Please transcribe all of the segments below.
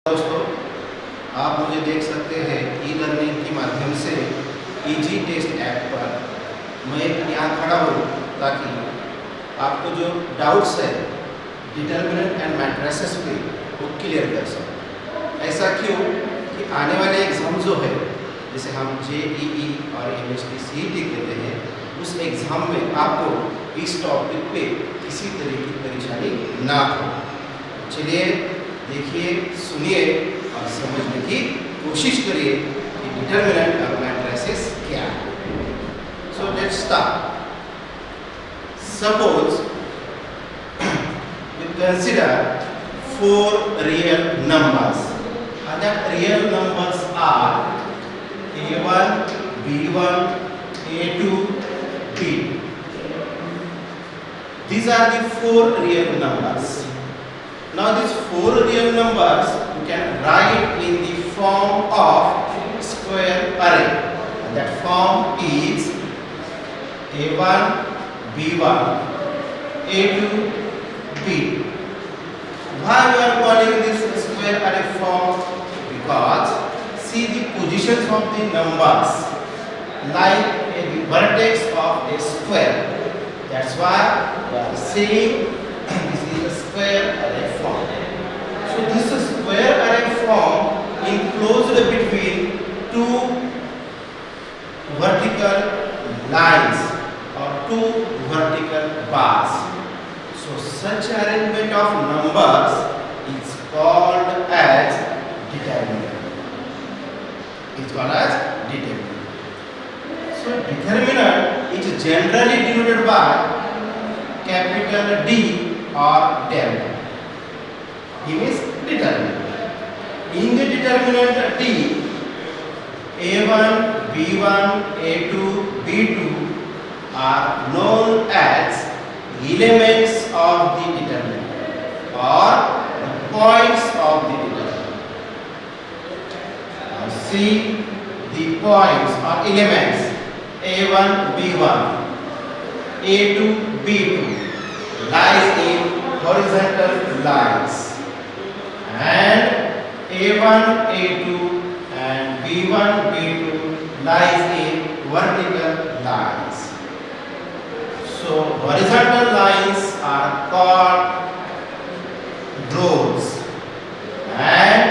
दोस्तों, आप मुझे देख सकते हैं ई लर्निंग के माध्यम से इजी टेस्ट ऐप पर। मैं यहाँ खड़ा हूँ ताकि आपको जो डाउट्स है डिटर्मिनेंट एंड मैट्रिसेस पे वो क्लियर कर सकूँ। ऐसा क्यों कि आने वाले एग्ज़ाम जो है, जैसे हम JEE और MST CET देते हैं, उस एग्ज़ाम में आपको इस टॉपिक पे किसी तरह की परेशानी ना हो। चलिए देखिए, सुनिए और समझने की कोशिश करिए कि डिटर्मिनेंट और मैट्रिसेस क्या है। So let's start. Suppose you consider 4 real numbers, and that real numbers are A1, B1, A2, B2. These are the 4 real numbers. Now these 4 real numbers you can write in the form of square array, and that form is A1, B1, A2, B2. Why we are calling this square array form? Because see the positions of the numbers like at the vertex of a square. That's why we are saying this is a square array form. So this square array form enclosed between two vertical lines or two vertical bars. So such arrangement of numbers is called as determinant. It's called as determinant. So determinant is generally denoted by capital D or delta. He means determinant. In the determinant D, A1, B1, A2, B2 are known as elements of the determinant or the points of the determinant. Now see the points or elements A1, B1, A2, B2 lies in horizontal lines, and A1, A2 and B1, B2 lies in vertical lines. So horizontal lines are called rows and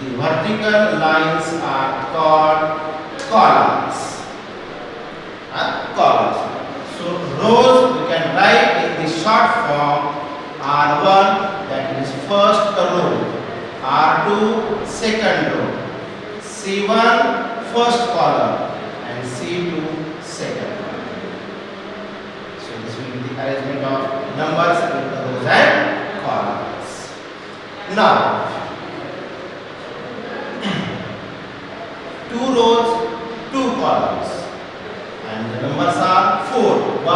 the vertical lines are called columns. So rows we can write in the short form R1, that is first row, R2 second row, C1 first column and C2 second column. So this will be the arrangement of numbers in rows and columns. Now 2 rows, 2 columns, and the numbers are 4. 1,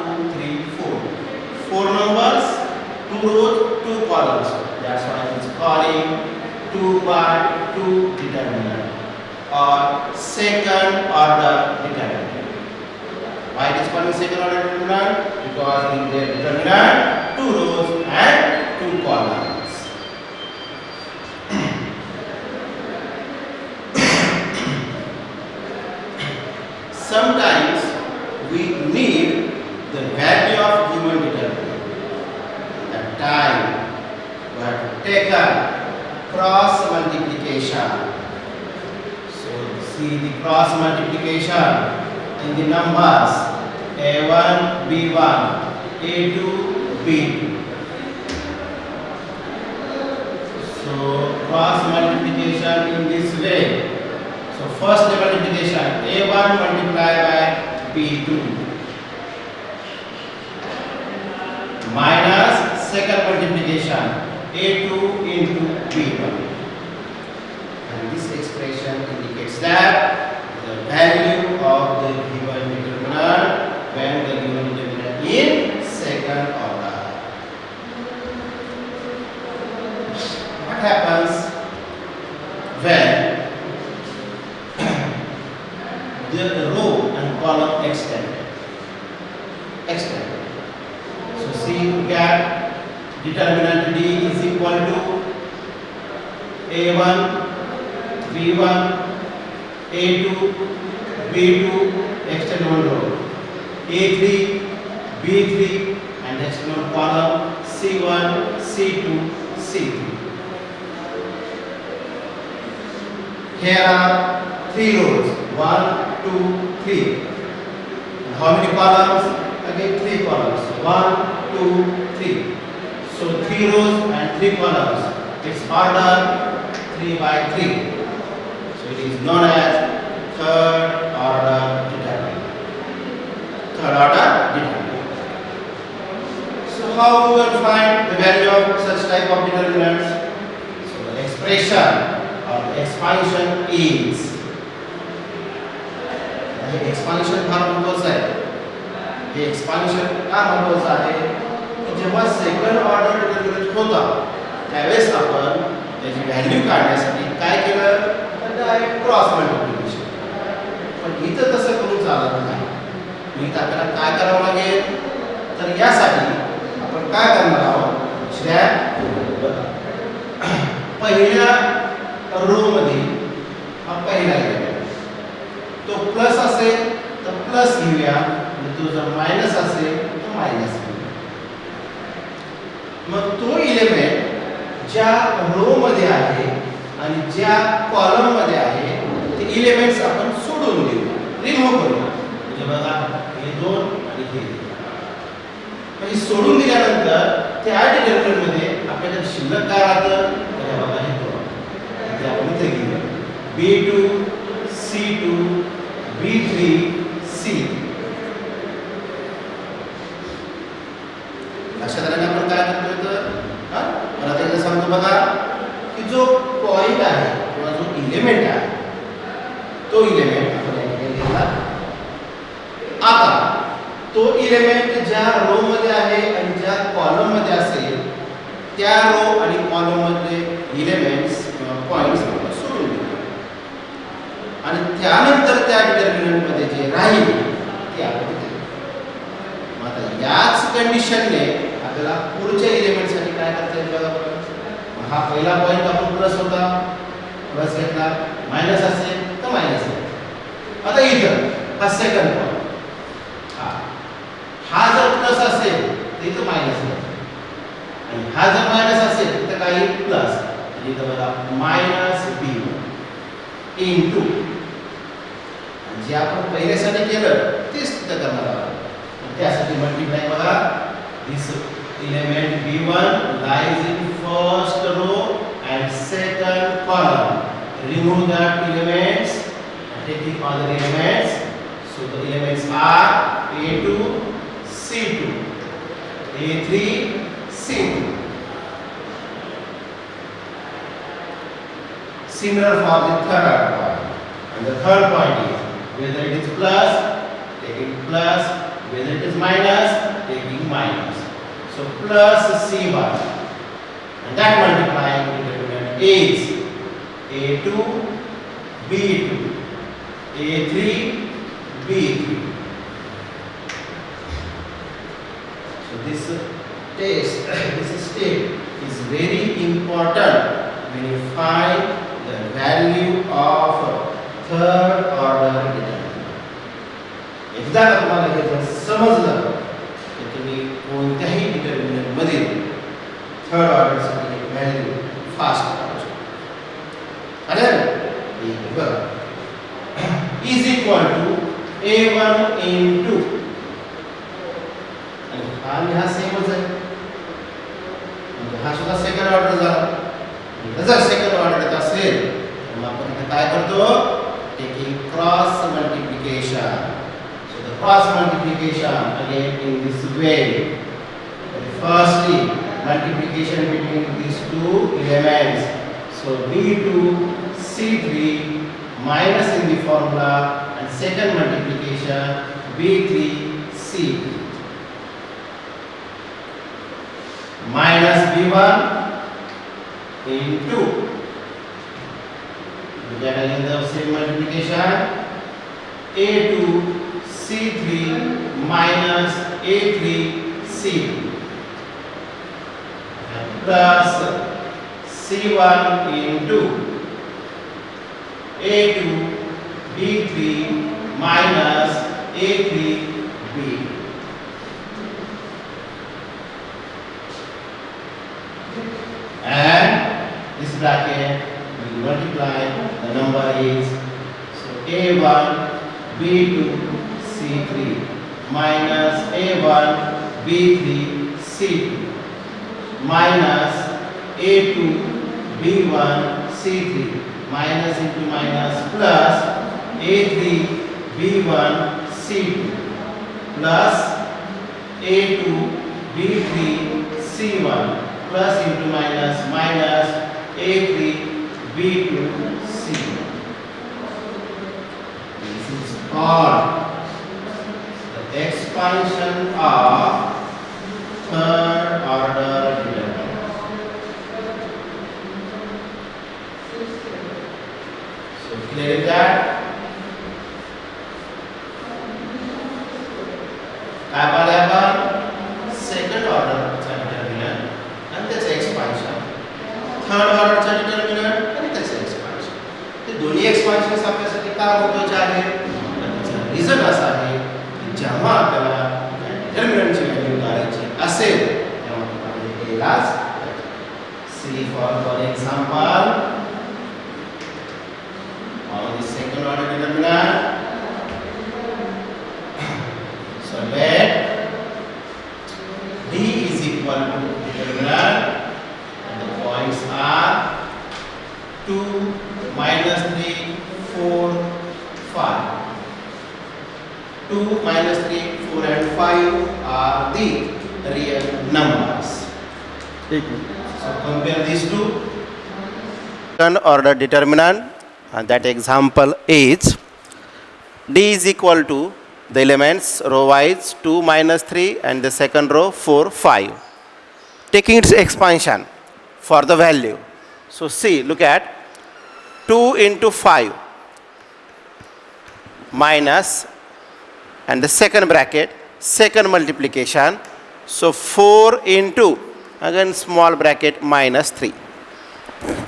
2, 3, 4. 4 numbers, 2 rows, 2 columns. That's why it is calling 2 by 2 determinant or second order determinant. Why it is called second order determinant? Because in the determinant 2 rows and 2 columns. Sometimes we need the value of given determinant. At time we have taken cross multiplication. So see the cross multiplication in the numbers A1, B1, A2, B2. So cross multiplication in this way. So first multiplication A1 multiplied by B2 minus second multiplication A2 into B1, and this expression indicates that the value of the given determinant when the given determinant in second order. What happens when the row and column extend? So see, we get determinant D is equal to A1, B1, A2, B2, extend one row, A3, B3, and next one column C1, C2, C3. Here are 3 rows, 1, 2, 3. And how many columns? Again 3 columns, 1, 2, 3. So 3 rows and 3 columns. Its order 3 by 3. So it is known as third order determinant. Third order determinant. So how we will find the value of such type of determinants? So the expression or the expansion is expansion फार महत्त्वाचा आहे. हे expansion का महत्त्वाचं आहे की जेव्हा second order determinant होता त्यावेळेस आपण त्याची व्हॅल्यू काढण्यासाठी काय केलं तर डायरेक्ट क्रॉस मल्टिप्लिकेशन. पण इथं तसं करून चालत नाही. मी इथं आपल्याला काय करावं लागेल तर यासाठी आपण काय करणार आहोत पहिल्या रो मध्ये हा पहिला एलिमेंट तो प्लस असेल तर प्लस घेऊया आणि तो जर मायनस असेल तर मायनस घेऊया. मग तो एलिमेंट ज्या रो मध्ये आहे आणि ज्या कॉलम मध्ये आहे ते एलिमेंट्स आपण सोडून देऊ, रिमूव्ह करू. म्हणजे बघा हे दोन आणि हे म्हणजे सोडून दिल्यानंतर त्या डिटर्मिनंट मध्ये आपल्याला शिल्लक काय राहतं तर बघा हे दोन ते आपण इथे घेऊया B2 C2 B3 C. लक्षात आलं आपण काय करतोय तर मला त्याला सांगतो बघा की जो पॉइंट आहे किंवा जो एलिमेंट आहे तो एलिमेंट आपण या ठिकाणी घेतला. आता तो एलिमेंट ज्या रो मध्ये आहे आणि ज्या कॉलम मध्ये असेल त्या रो आणि कॉलम मधले एलिमेंट्स किंवा पॉइंट्स आपण सोडून देऊ आणि त्यानंतर त्या डिटर्मिनंट मध्ये जे राहील ते आपण घेऊ. मग आता याच कंडिशनने आपल्याला पुढच्या एलिमेंट साठी काय करता येईल बघा. हा पहिला पॉइंट आपण प्लस होता प्लस घेतला, मायनस असेल तर मायनस घेतला. आता इथं हा सेकंड पॉइंट हा जर प्लस असेल तर इथं मायनस घेतला आणि हा जर मायनस असेल तर काही प्लस. इथं बघा मायनस B1 इंटू जे आपण पहिल्यासाठी केलं तेच तिथं करणार आहोत. त्यासाठी मल्टिप्लाय बघा this element B1 lies in first row and second column. Remove that elements and take the other elements. So the elements are A2 C2 A3 C2. Similar for the third point. And the third point is whether it is plus, taking plus, whether it is minus, taking minus. So plus C1 and that multiplying determinant is A2 B2 A3 B3. So this step is very important when you find the value of third order determinant. एकदा का तुम्हाला हे जर समजलं की तुम्ही कोणत्याही determinant मध्ये third order साठी व्हॅल्यू फास्ट काढू शकता. is equal to A1 into आणि हा सेमच आहे म्हणजे हा सुद्धा सेकंड ऑर्डर झाला. जर सेकंड ऑर्डर येत असेल तर आपण इथे काय करतो taking cross multiplication. So the cross multiplication again in this way. Firstly multiplication between these two elements. So B2 C3 minus in the formula and second multiplication B3 C3 minus B1 into again again the same multiplication A2 C3 minus A3 C2 and plus C1 into A2 B3 minus A3 B. And this bracket will multiply the number is so A1 B2 C3 minus A1 B3 C2 minus A2 B1 C3 minus into minus plus A3 B1 C2 plus A2 B3 C1 plus into minus minus A3 B2 C1. This is called the expansion of third order determinant. So clear is that? Second order determinant and that's expansion. Third order determinant and that's expansion. ते दोन्ही expansion आपल्यासाठी का महत्त्वाचे आहे? त्याचा reason असा आहे की जेव्हा आपल्याला डिटर्मिनंटची व्हॅल्यू काढायची असेल तेव्हा आपण यालाच see for example on the second order determinant. So let D is equal to determinant and the points are 2, minus 3, 4, 5. 2, minus 3, 4 and 5 are the real numbers. So compare these two. Second order determinant and that example is D is equal to the elements row wise 2 minus 3 and the second row 4 5, taking its expansion for the value. So see, look at 2 into 5 minus and the second bracket second multiplication, so 4 into again small bracket minus 3.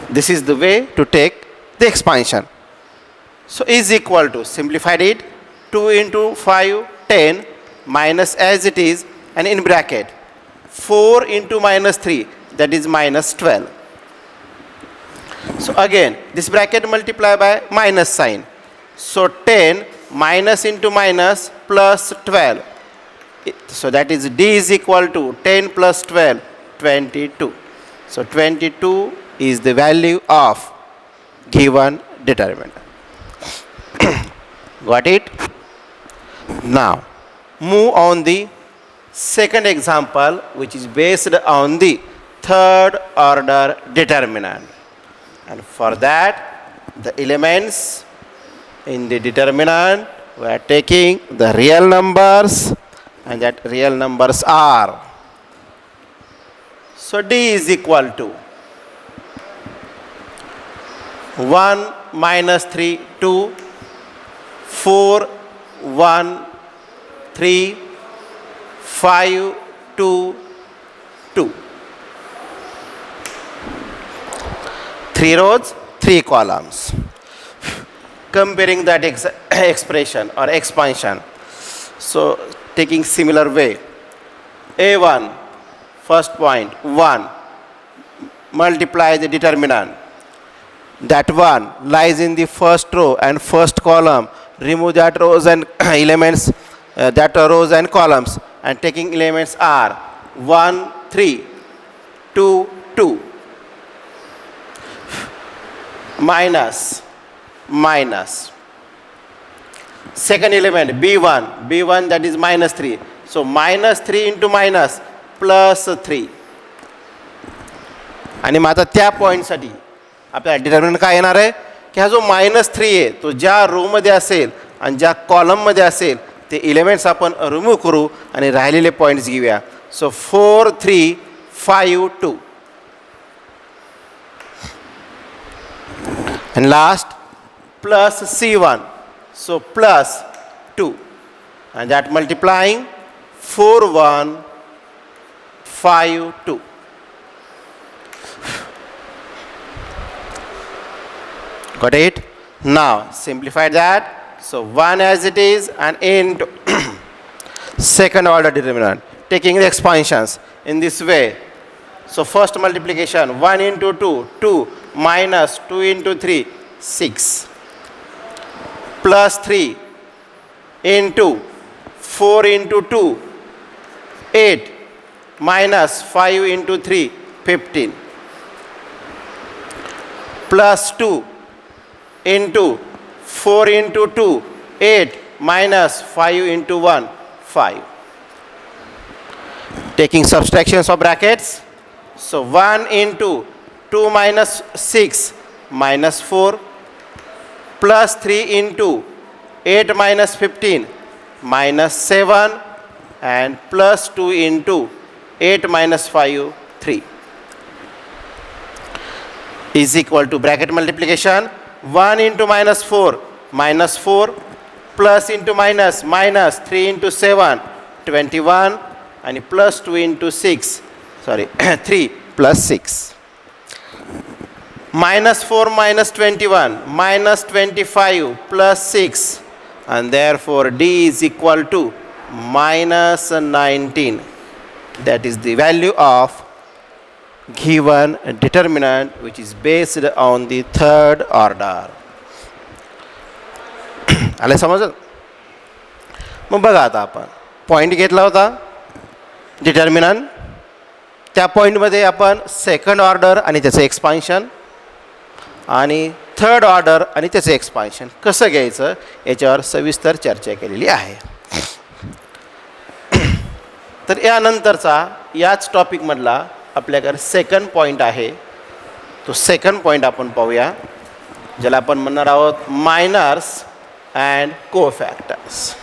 This is the way to take the expansion. So is equal to, simplified it, 2 into 5 10 minus as it is and in bracket 4 into minus 3, that is minus 12. So again this bracket multiply by minus sign, so 10 minus into minus plus 12, so that is D is equal to 10 plus 12 22. So 22 is the value of given determinant. Got it? Now move on the second example, which is based on the third order determinant, and for that the elements in the determinant we are taking the real numbers and that real numbers are, so D is equal to 1 minus 3 2, 4 1 3 5 2 2, 3 rows 3 columns. Comparing that expression or expansion, so taking similar way, A1 first point 1 multiply the determinant, that 1 lies in the first row and first column, remove that rows and elements, that rows and columns, and taking elements are 1 3 2 2 minus minus second element b1 that is minus 3, so minus 3 into minus plus 3. आणि मग आता त्या पॉईंटसाठी आपल्याला determinant काय येणार आहे की हा जो -3 आहे तो ज्या रोमध्ये असेल आणि ज्या कॉलममध्ये असेल ते एलिमेंट्स आपण रिमूव्ह करू आणि राहिलेले पॉईंट्स घेऊया. सो 4 3 5 2 and last plus C1, so plus 2 and that multiplying 4 1 5 2. Got it? Now simplify that. So 1 as it is and into second order determinant. Taking the expansions in this way. So first multiplication 1 into 2, 2 minus 2 into 3, 6 plus 3 into 4 into 2, 8 minus 5 into 3, 15 plus 2 into 4 into 2, 8 minus 5 into 1, 5. Taking subtractions of brackets. So 1 into 2 minus 6 minus 4 plus 3 into 8 minus 15 minus 7 and plus 2 into 8 minus 5, 3 is equal to bracket multiplication 1 into minus 4 plus into minus 3 into 7, 21 and plus 2 into 6, 3 plus 6. Minus 4 minus 21 minus 25 plus 6 and therefore D is equal to minus 19. That is the value of given determinant which is based on the third order. आले समजलं? मग बघा आता आपण point घेतला होता determinant. त्या पॉईंटमध्ये आपण second order आणि त्याचं एक्सपान्शन आणि थर्ड ऑर्डर आणि त्याचं एक्सपान्शन कसं घ्यायचं याच्यावर सविस्तर चर्चा केलेली आहे. तर यानंतरचा याच टॉपिकमधला आपल्याकडे सेकंड पॉईंट आहे. तो सेकंड पॉईंट आपण पाहूया ज्याला आपण म्हणणार आहोत मायनर्स अँड कोफॅक्टर्स.